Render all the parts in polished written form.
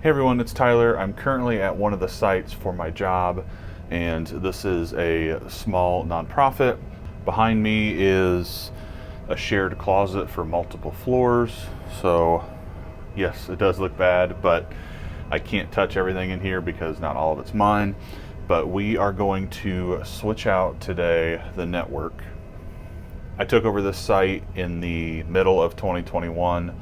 Hey everyone, it's Tyler. I'm currently at one of the sites for my job, and this is a small nonprofit. Behind me is a shared closet for multiple floors. So yes, it does look bad, but I can't touch everything in here because not all of it's mine. But we are going to switch out today the network. I took over this site in the middle of 2021.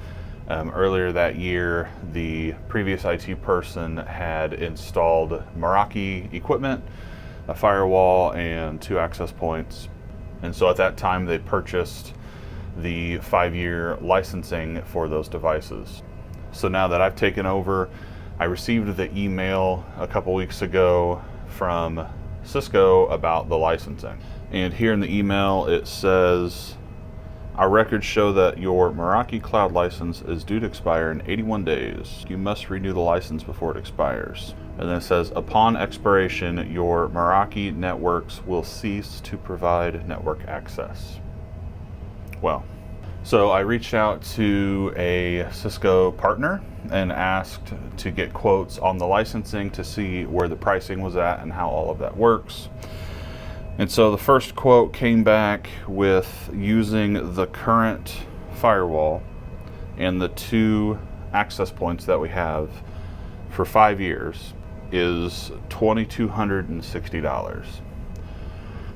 Earlier that year, the previous IT person had installed Meraki equipment, a firewall, and 2 access points. And so at that time, they purchased the 5-year licensing for those devices. So now that I've taken over, I received the email a couple weeks ago from Cisco about the licensing. And here in the email, it says, our records show that your Meraki cloud license is due to expire in 81 days. You must renew the license before it expires. And then it says, upon expiration, your Meraki networks will cease to provide network access. Well, so I reached out to a Cisco partner and asked to get quotes on the licensing to see where the pricing was at and how all of that works. And so the first quote came back with using the current firewall and the 2 access points that we have for 5 years is $2,260.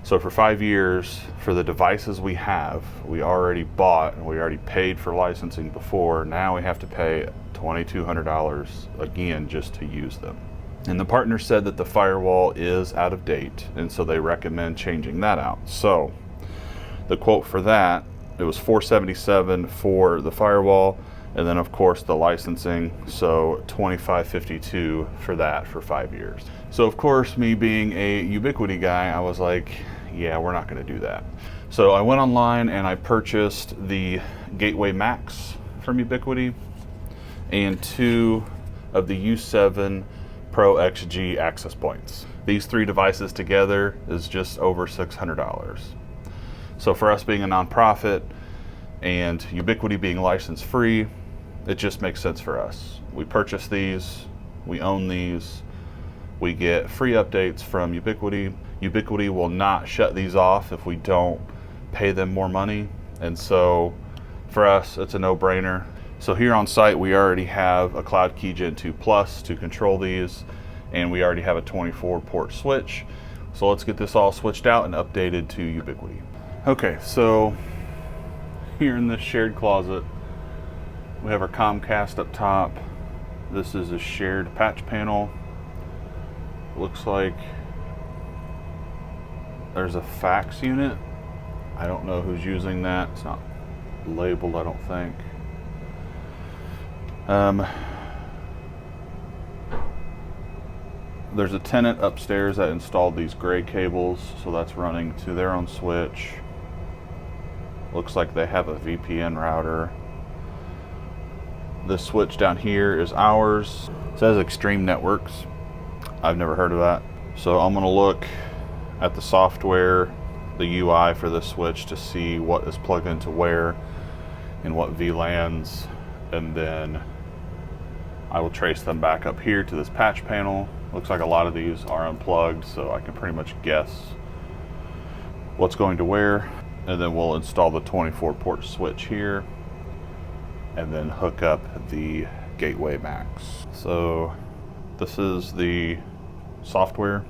So for 5 years, for the devices we have, we already bought and we already paid for licensing before. Now we have to pay $2,200 again just to use them. And the partner said that the firewall is out of date, and so they recommend changing that out. So the quote for that, it was $477 for the firewall, and then of course the licensing, so $2,552 for that for 5 years. So of course, me being a Ubiquiti guy, I was like, yeah, we're not going to do that. So I went online and I purchased the Gateway Max from Ubiquiti and 2 of the U7 Pro XG access points. These 3 devices together is just over $600. So for us being a nonprofit and Ubiquiti being license free, it just makes sense for us. We purchase these, we own these, we get free updates from Ubiquiti. Ubiquiti will not shut these off if we don't pay them more money. And so for us, it's a no-brainer. So here on site, we already have a Cloud Key Gen 2 Plus to control these, and we already have a 24 port switch. So let's get this all switched out and updated to Ubiquiti. Okay, so here in this shared closet, we have our Comcast up top. This is a shared patch panel. Looks like there's a fax unit. I don't know who's using that. It's not labeled, I don't think. There's a tenant upstairs that installed these gray cables, so that's running to their own switch. Looks like they have a VPN router. This switch down here is ours. It says Extreme Networks. I've never heard of that. So I'm gonna look at the software, the UI for this switch to see what is plugged into where and what VLANs, and then I will trace them back up here to this patch panel. Looks like a lot of these are unplugged, so I can pretty much guess what's going to where. And then we'll install the 24 port switch here and then hook up the Gateway Max. So this is the software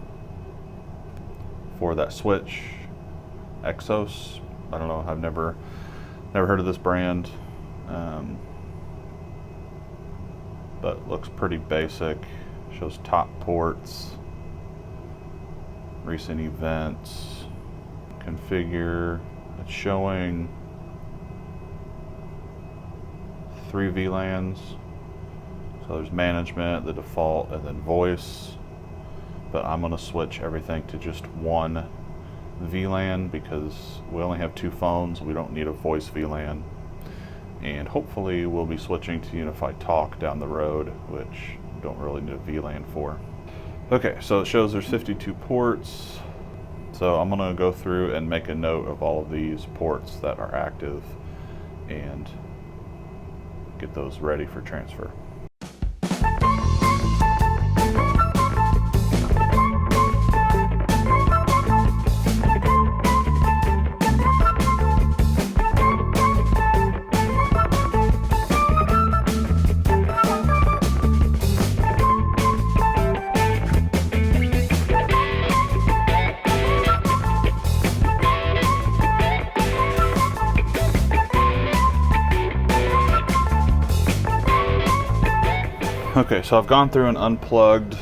for that switch, Exos. I don't know, I've never heard of this brand. But looks pretty basic. Shows top ports, recent events, configure. It's showing 3 VLANs. So there's management, the default, and then voice. But I'm gonna switch everything to just 1 VLAN because we only have 2 phones. We don't need a voice VLAN. And hopefully we'll be switching to Unified Talk down the road, which don't really need a VLAN for. Okay, so it shows there's 52 ports. So I'm gonna go through and make a note of all of these ports that are active and get those ready for transfer. Okay, so I've gone through and unplugged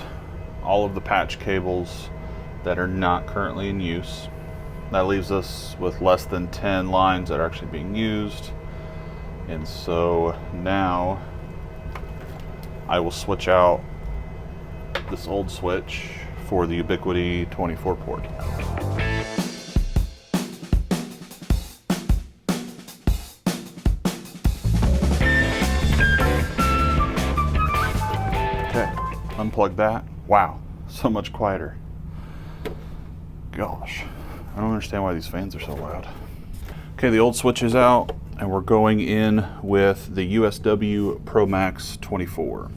all of the patch cables that are not currently in use. That leaves us with less than 10 lines that are actually being used. And so now I will switch out this old switch for the Ubiquiti 24 port. Okay, unplug that. Wow, so much quieter. Gosh, I don't understand why these fans are so loud. Okay, the old switch is out, and we're going in with the USW Pro Max 24.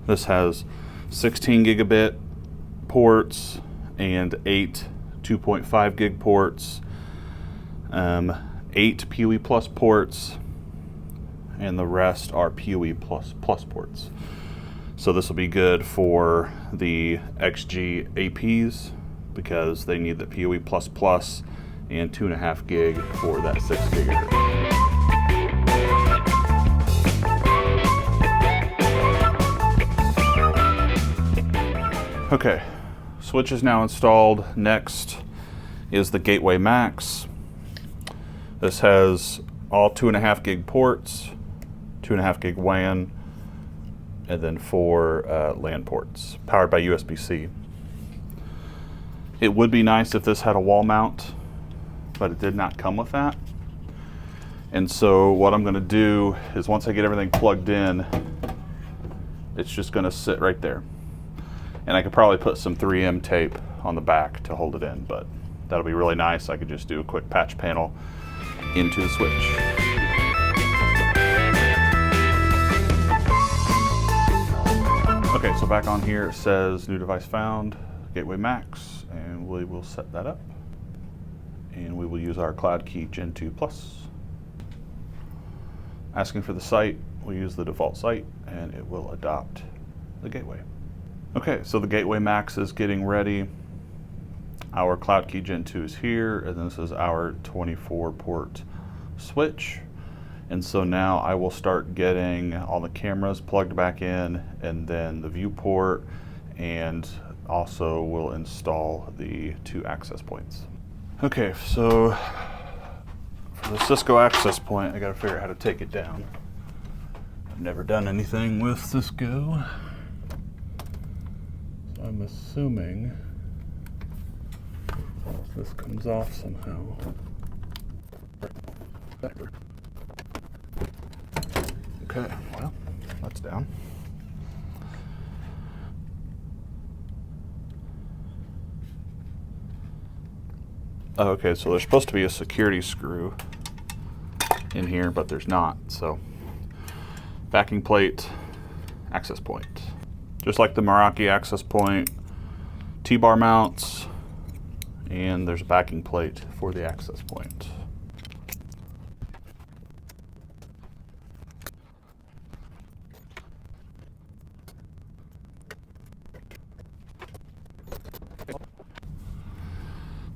This has 16 gigabit ports and 8 2.5 gig ports, 8 PoE plus ports, and the rest are PoE plus ports. So this will be good for the XG APs because they need the PoE plus and 2.5 gig for that 6 gigahertz. Okay, switch is now installed. Next is the Gateway Max. This has all 2.5 gig ports, 2.5 gig WAN, and then 4 LAN ports, powered by USB-C. It would be nice if this had a wall mount, but it did not come with that. And so what I'm gonna do is once I get everything plugged in, it's just gonna sit right there. And I could probably put some 3M tape on the back to hold it in, but that'll be really nice. I could just do a quick patch panel into the switch. Okay, so back on here it says new device found, Gateway Max, and we will set that up. And we will use our Cloud Key Gen 2 Plus. Asking for the site, we'll use the default site, and it will adopt the gateway. Okay, so the Gateway Max is getting ready. Our Cloud Key Gen 2 is here, and this is our 24 port switch. And so now I will start getting all the cameras plugged back in, and then the viewport, and also will install the 2 access points. Okay, so for the Cisco access point, I gotta figure out how to take it down. I've never done anything with Cisco. So I'm assuming this comes off somehow. Okay, well, that's down. Okay, so there's supposed to be a security screw in here, but there's not. So, backing plate, access point. Just like the Meraki access point, T-bar mounts, and there's a backing plate for the access point.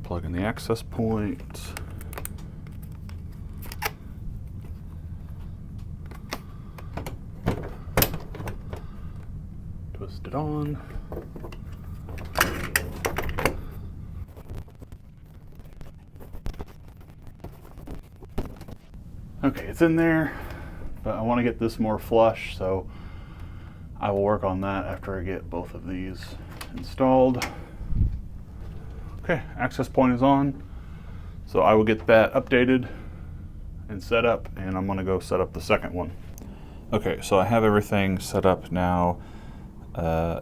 Plug in the access point. Twist it on. Okay, it's in there, but I want to get this more flush, so I will work on that after I get both of these installed. Okay, access point is on, so I will get that updated and set up, and I'm gonna go set up the second one. Okay, so I have everything set up now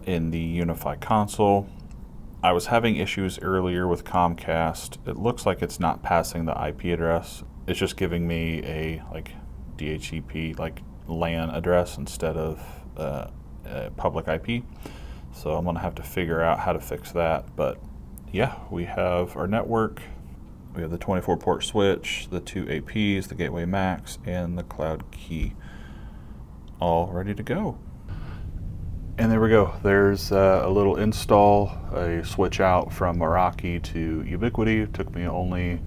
in the UniFi console. I was having issues earlier with Comcast. It looks like it's not passing the IP address. It's just giving me a like DHCP like LAN address instead of a public IP. So I'm gonna have to figure out how to fix that, but yeah, we have our network, we have the 24 port switch, the 2 APs, the Gateway Max, and the Cloud Key all ready to go. And there we go. There's a little install, a switch out from Meraki to Ubiquiti. It took me only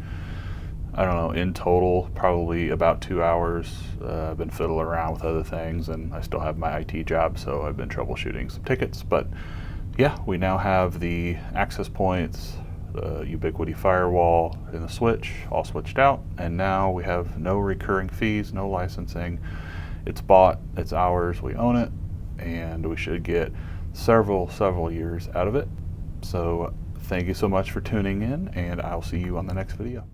I don't know, in total, probably about 2 hours. I've been fiddling around with other things, and I still have my IT job, so I've been troubleshooting some tickets. But yeah, we now have the access points, the Ubiquiti firewall, and the switch all switched out, and now we have no recurring fees, no licensing. It's bought, it's ours, we own it, and we should get several years out of it. So thank you so much for tuning in, and I'll see you on the next video.